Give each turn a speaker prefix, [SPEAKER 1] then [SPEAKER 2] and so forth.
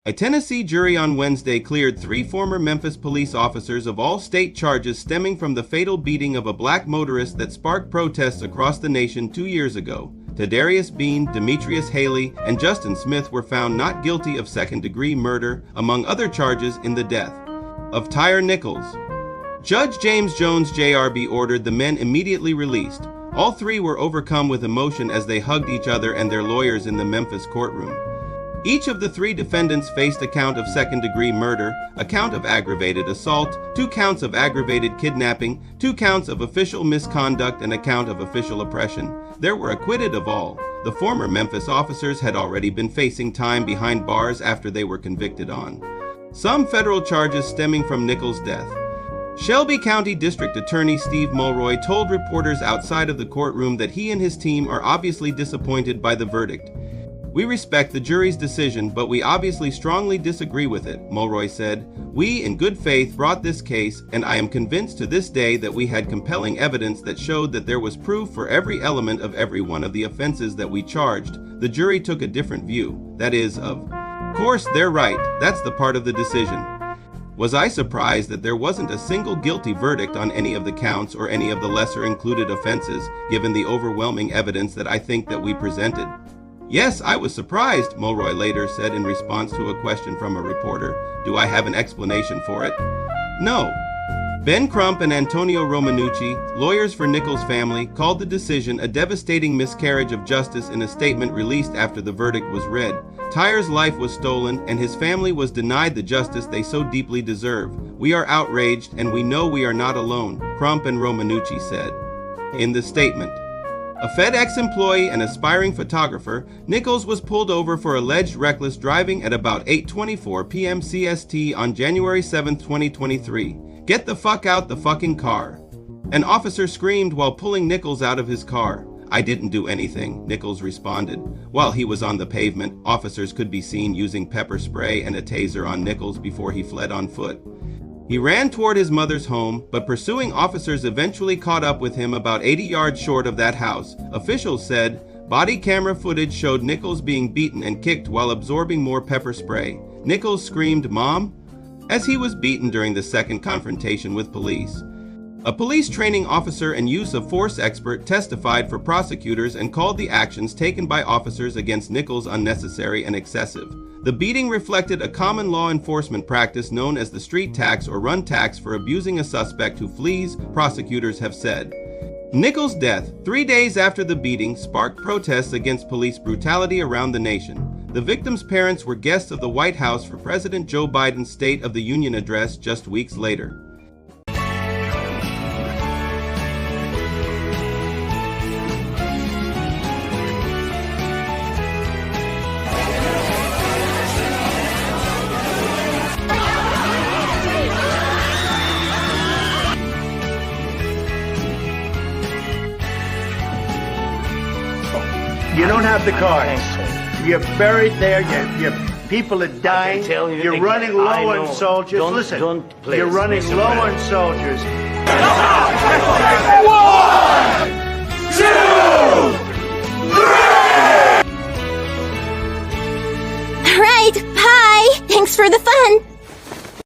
[SPEAKER 1] A Tennessee jury on Wednesday cleared 3 former Memphis police officers of all state charges stemming from the fatal beating of a black motorist that sparked protests across the nation 2 years ago. Tadarius Bean, Demetrius Haley, and Justin Smith were found not guilty of second-degree murder, among other charges, in the death of Tyre Nichols. Judge James Jones JRB ordered the men immediately released. All 3 were overcome with emotion as they hugged each other and their lawyers in the Memphis courtroom. Each of the 3 defendants faced a count of second-degree murder, a count of aggravated assault, 2 counts of aggravated kidnapping, 2 counts of official misconduct, and a count of official oppression. They were acquitted of all. The former Memphis officers had already been facing time behind bars after they were convicted on some federal charges stemming from Nichols' death. Shelby County District Attorney Steve Mulroy told reporters outside of the courtroom that he and his team are obviously disappointed by the verdict. "We respect the jury's decision, but we obviously strongly disagree with it," Mulroy said. "We, in good faith, brought this case, and I am convinced to this day that we had compelling evidence that showed that there was proof for every element of every one of the offenses that we charged. The jury took a different view. That is, of course, they're right. That's the part of the decision. Was I surprised that there wasn't a single guilty verdict on any of the counts or any of the lesser included offenses, given the overwhelming evidence that I think that we presented? Yes, I was surprised," Mulroy later said in response to a question from a reporter. "Do I have an explanation for it? No." Ben Crump and Antonio Romanucci, lawyers for Nichols' family, called the decision a devastating miscarriage of justice in a statement released after the verdict was read. Tyre's life was stolen, and his family was denied the justice they so deeply deserve. "We are outraged, and we know we are not alone," Crump and Romanucci said in the statement. A FedEx employee and aspiring photographer, Nichols was pulled over for alleged reckless driving at about 8:24 p.m. CST on January 7, 2023. "Get the fuck out the fucking car," an officer screamed while pulling Nichols out of his car. "I didn't do anything," Nichols responded. While he was on the pavement, officers could be seen using pepper spray and a taser on Nichols before he fled on foot. He ran toward his mother's home, but pursuing officers eventually caught up with him about 80 yards short of that house. Officials said body camera footage showed Nichols being beaten and kicked while absorbing more pepper spray. Nichols screamed, "Mom," as he was beaten during the second confrontation with police. A police training officer and use of force expert testified for prosecutors and called the actions taken by officers against Nichols unnecessary and excessive. The beating reflected a common law enforcement practice known as the street tax or run tax for abusing a suspect who flees, prosecutors have said. Nichols' death, 3 days after the beating, sparked protests against police brutality around the nation. The victims' parents were guests of the White House for President Joe Biden's State of the Union address just weeks later.
[SPEAKER 2] You don't have the cards. You're buried there. Your people are dying. You're running low on soldiers. Listen, you're running low on soldiers.
[SPEAKER 3] 1, 2, 3!
[SPEAKER 4] All right, bye. Thanks for the fun.